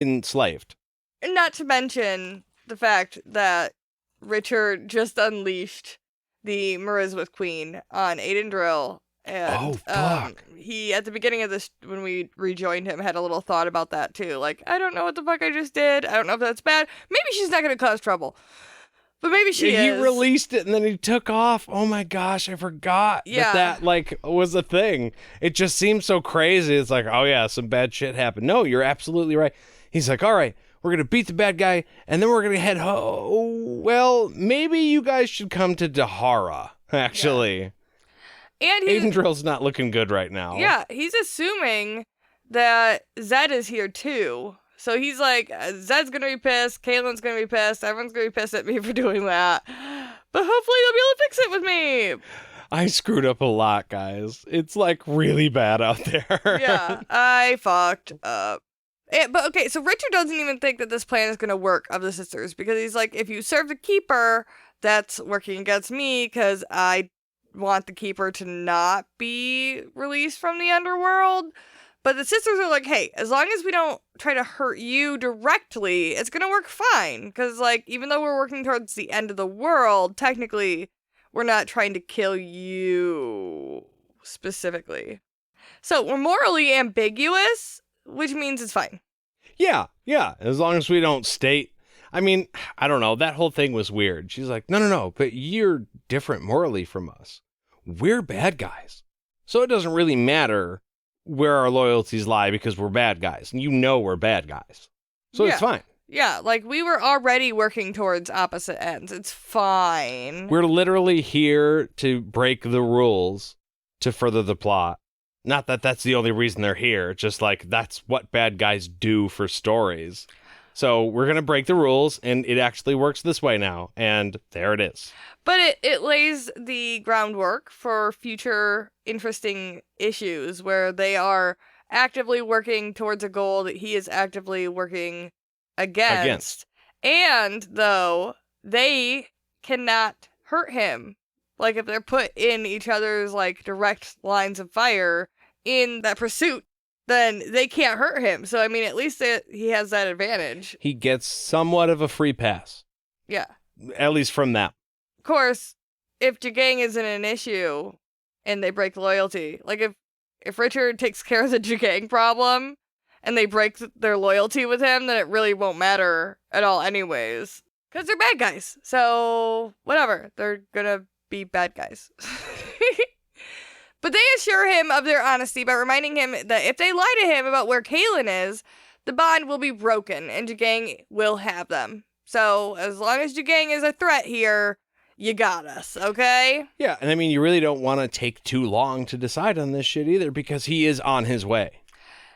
enslaved. And not to mention the fact that Richard just unleashed the Mariswith Queen on Aiden Drill. And fuck. he, at the beginning of this, when we rejoined him, had a little thought about that too. Like, I don't know what the fuck I just did. I don't know if that's bad. Maybe she's not going to cause trouble. But maybe she is. He released it and then he took off. Oh my gosh, I forgot that like was a thing. It just seems so crazy. It's like, oh yeah, some bad shit happened. No, you're absolutely right. He's like, all right, we're going to beat the bad guy and then we're going to head home. Well, maybe you guys should come to Dahara, actually. Yeah. And Aiden Drill's not looking good right now. Yeah, he's assuming that Zed is here too. So he's like, Zed's gonna be pissed, Kahlan's gonna be pissed, everyone's gonna be pissed at me for doing that. But hopefully they'll be able to fix it with me. I screwed up a lot, guys. It's like really bad out there. Yeah, I fucked up. But okay, so Richard doesn't even think that this plan is gonna work of the sisters, because he's like, if you serve the Keeper, that's working against me, because I want the Keeper to not be released from the underworld. But the sisters are like, hey, as long as we don't try to hurt you directly, it's gonna work fine. Because, like, even though we're working towards the end of the world, technically, we're not trying to kill you specifically. So we're morally ambiguous, which means it's fine. Yeah, as long as we don't state. I mean, I don't know. That whole thing was weird. She's like, no, but you're different morally from us. We're bad guys. So it doesn't really matter where our loyalties lie because we're bad guys. And you know we're bad guys. So it's fine. Yeah, like we were already working towards opposite ends. It's fine. We're literally here to break the rules to further the plot. Not that that's the only reason they're here. Just like that's what bad guys do for stories. So we're going to break the rules, and it actually works this way now. And there it is. But it lays the groundwork for future interesting issues where they are actively working towards a goal that he is actively working against. And, though, they cannot hurt him. Like, if they're put in each other's, like, direct lines of fire in that pursuit, then they can't hurt him. So, I mean, at least he has that advantage. He gets somewhat of a free pass. Yeah. At least from that. Of course, if Jagang isn't an issue and they break loyalty, like if Richard takes care of the Jagang problem and they break their loyalty with him, then it really won't matter at all anyways. Because they're bad guys. So, whatever. They're gonna be bad guys. But they assure him of their honesty by reminding him that if they lie to him about where Kahlan is, the bond will be broken and Jagang will have them. So, as long as Jagang is a threat here, you got us, okay? Yeah, and I mean, you really don't want to take too long to decide on this shit either because he is on his way.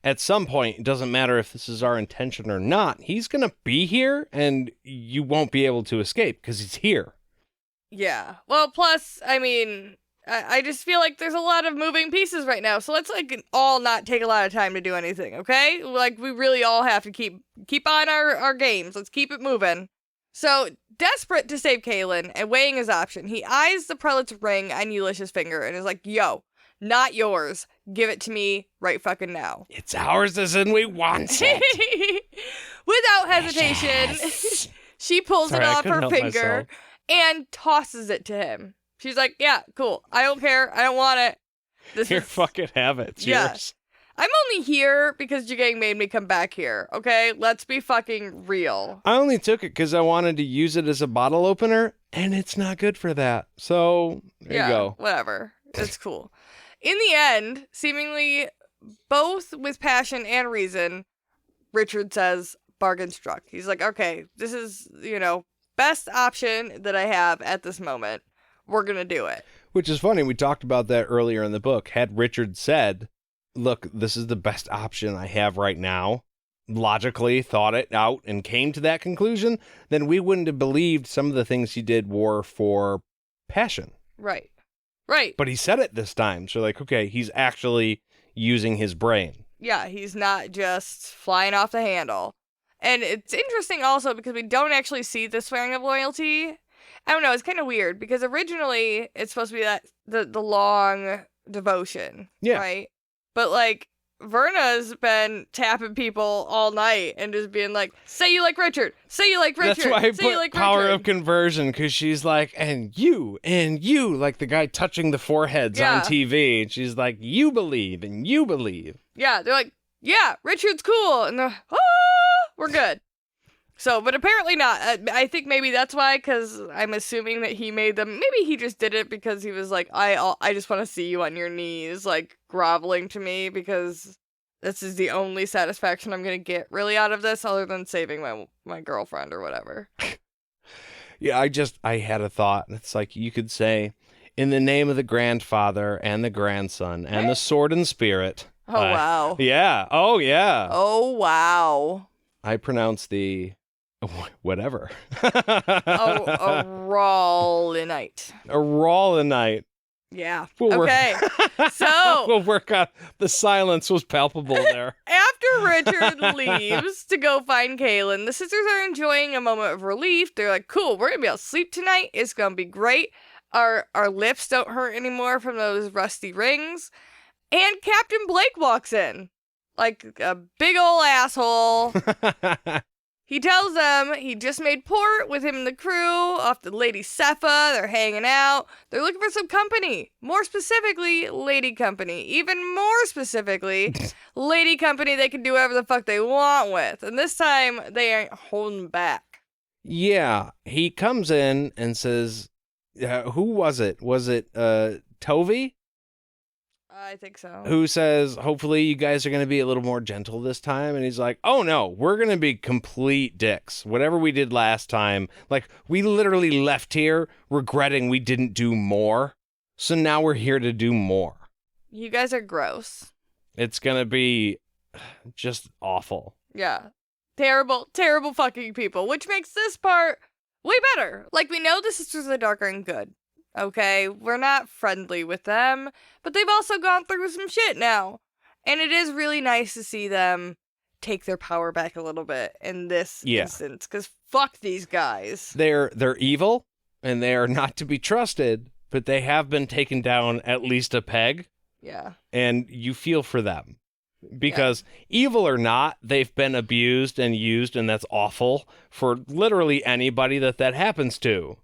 At some point, it doesn't matter if this is our intention or not, he's going to be here and you won't be able to escape because he's here. Yeah. Well, plus, I mean, I just feel like there's a lot of moving pieces right now, so let's, like, all not take a lot of time to do anything, okay? Like, we really all have to keep on our games. Let's keep it moving. So, desperate to save Kahlan and weighing his option, he eyes the prelate's ring on Ulysses' finger and is like, yo, not yours. Give it to me right fucking now. It's ours as in we want it. Without hesitation, she pulls it off her finger and tosses it to him. She's like, yeah, cool. I don't care. I don't want it. Here, fucking have it. It's yours. I'm only here because Jagang made me come back here, okay? Let's be fucking real. I only took it because I wanted to use it as a bottle opener, and it's not good for that. So, there you go. Whatever. It's cool. In the end, seemingly both with passion and reason, Richard says, bargain struck. He's like, okay, this is, best option that I have at this moment. We're going to do it. Which is funny. We talked about that earlier in the book. Had Richard said, look, this is the best option I have right now, logically thought it out and came to that conclusion, then we wouldn't have believed some of the things he did were for passion. Right. But he said it this time. So like, okay, he's actually using his brain. Yeah, he's not just flying off the handle. And it's interesting also because we don't actually see the swearing of loyalty. I don't know, it's kind of weird because originally it's supposed to be that the long devotion, right? But like Verna's been tapping people all night and just being like, say you like Richard. Say you like Richard. That's why I say you put like power Richard. of conversion, because she's like, and you, like the guy touching the foreheads on TV. And she's like, you believe, and you believe. Yeah, they're like, yeah, Richard's cool. And they're like, we're good. So, but apparently not. I think maybe that's why, because I'm assuming that he made them. Maybe he just did it because he was like, I just want to see you on your knees, like groveling to me, because this is the only satisfaction I'm going to get really out of this, other than saving my girlfriend or whatever. Yeah, I had a thought. It's like you could say, in the name of the grandfather and the grandson and the sword and spirit. Oh, wow. Yeah. Oh, yeah. Oh, wow. I pronounce the... whatever. A Rawlinite. A Rawlinite. Yeah. We'll okay. So we'll work on the silence was palpable there. After Richard leaves to go find Kahlan, the sisters are enjoying a moment of relief. They're like, cool, we're gonna be able to sleep tonight. It's gonna be great. Our lips don't hurt anymore from those rusty rings. And Captain Blake walks in. Like a big ol' asshole. He tells them he just made port with him and the crew off the Lady Cepha. They're hanging out. They're looking for some company. More specifically, lady company. Even more specifically, lady company they can do whatever the fuck they want with. And this time, they ain't holding back. Yeah. He comes in and says, who was it? Was it Tovey? I think so. Who says, hopefully you guys are going to be a little more gentle this time. And he's like, oh no, we're going to be complete dicks. Whatever we did last time, like we literally left here regretting we didn't do more. So now we're here to do more. You guys are gross. It's going to be just awful. Yeah. Terrible, terrible fucking people, which makes this part way better. Like, we know the Sisters of the Dark aren't good. Okay, we're not friendly with them, but they've also gone through some shit now. And it is really nice to see them take their power back a little bit in this instance, because fuck these guys. They're evil, and they are not to be trusted, but they have been taken down at least a peg. Yeah. And you feel for them. Because evil or not, they've been abused and used, and that's awful for literally anybody that happens to.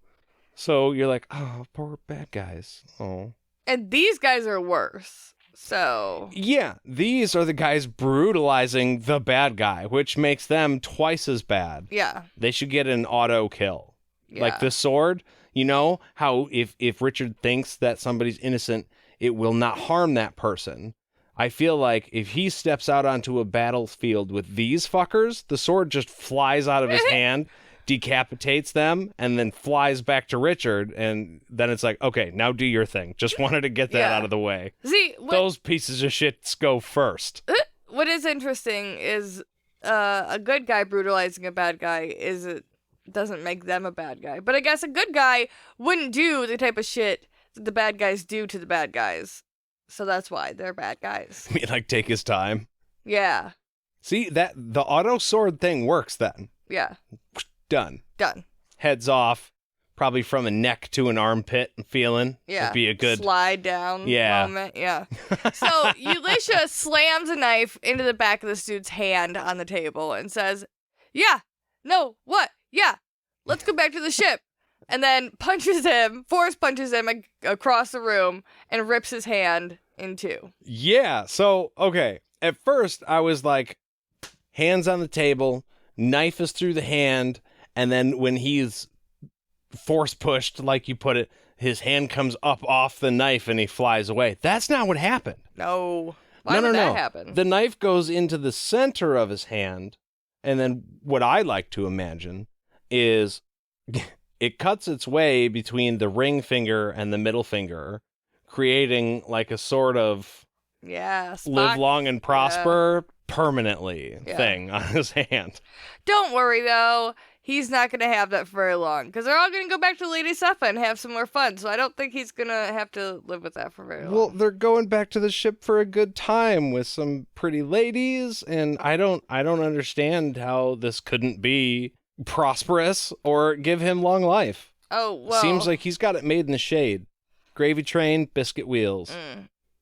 So you're like, oh, poor bad guys. Oh. And these guys are worse. So. Yeah, these are the guys brutalizing the bad guy, which makes them twice as bad. Yeah. They should get an auto kill. Yeah. Like the sword, you know, how if Richard thinks that somebody's innocent, it will not harm that person. I feel like if he steps out onto a battlefield with these fuckers, the sword just flies out of his hand, decapitates them, and then flies back to Richard, and then it's like, okay, now do your thing. Just wanted to get that out of the way. See, those pieces of shit go first. What is interesting is a good guy brutalizing a bad guy doesn't make them a bad guy. But I guess a good guy wouldn't do the type of shit that the bad guys do to the bad guys. So that's why they're bad guys. I mean, like, take his time. Yeah. See, that the auto sword thing works then. Yeah. Done. Heads off, probably from a neck to an armpit and feeling. Yeah. Would be a good slide down moment. Yeah. So Elisha slams a knife into the back of this dude's hand on the table and says, yeah, no, what? Yeah, let's go back to the ship. And then force punches him across the room and rips his hand in two. Yeah, so, okay. At first, I was like, hands on the table, knife is through the hand, and then when he's force pushed, like you put it, his hand comes up off the knife and he flies away. That's not what happened. No. Why would that happen? The knife goes into the center of his hand, and then what I like to imagine is... it cuts its way between the ring finger and the middle finger, creating like a sort of live long and prosper permanently thing on his hand. Don't worry, though. He's not going to have that for very long, because they're all going to go back to Lady Cepha and have some more fun, so I don't think he's going to have to live with that for very long. Well, they're going back to the ship for a good time with some pretty ladies, and I don't understand how this couldn't be prosperous or give him long life. Oh, well. Seems like he's got it made in the shade. Gravy train, biscuit wheels.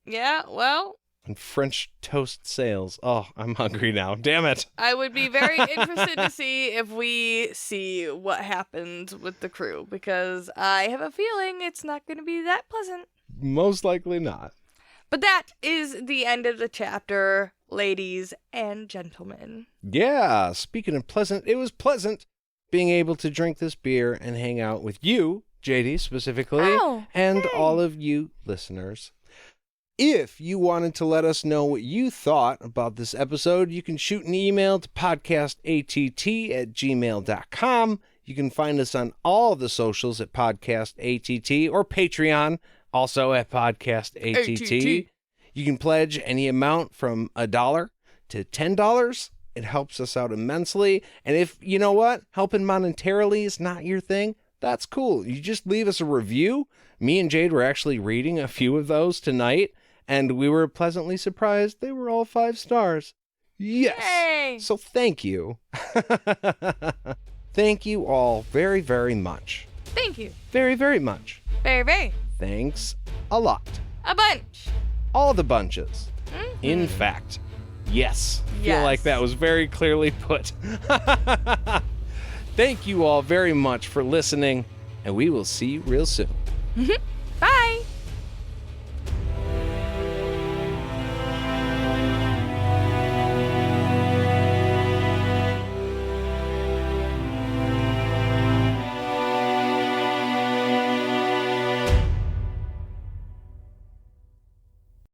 Yeah, well, and French toast sales. Oh, I'm hungry now. Damn it. I would be very interested to see if we see what happens with the crew, because I have a feeling it's not going to be that pleasant. Most likely not. But that is the end of the chapter, ladies and gentlemen. Yeah, speaking of pleasant, it was pleasant being able to drink this beer and hang out with you, JD specifically, and all of you listeners. If you wanted to let us know what you thought about this episode, you can shoot an email to podcastatt@gmail.com. You can find us on all the socials at podcastatt or Patreon, also at podcastatt. You can pledge any amount from $1 to $10. It helps us out immensely. And if, you know what, helping monetarily is not your thing, that's cool. You just leave us a review. Me and Jade were actually reading a few of those tonight, and we were pleasantly surprised they were all 5 stars. Yes. Yay. So thank you. Thank you all very, very much. Thank you. Very, very much. Very, very. Thanks a lot. A bunch. All the bunches. Mm-hmm. In fact, yes. I feel like that was very clearly put. Thank you all very much for listening, and we will see you real soon. Mm-hmm.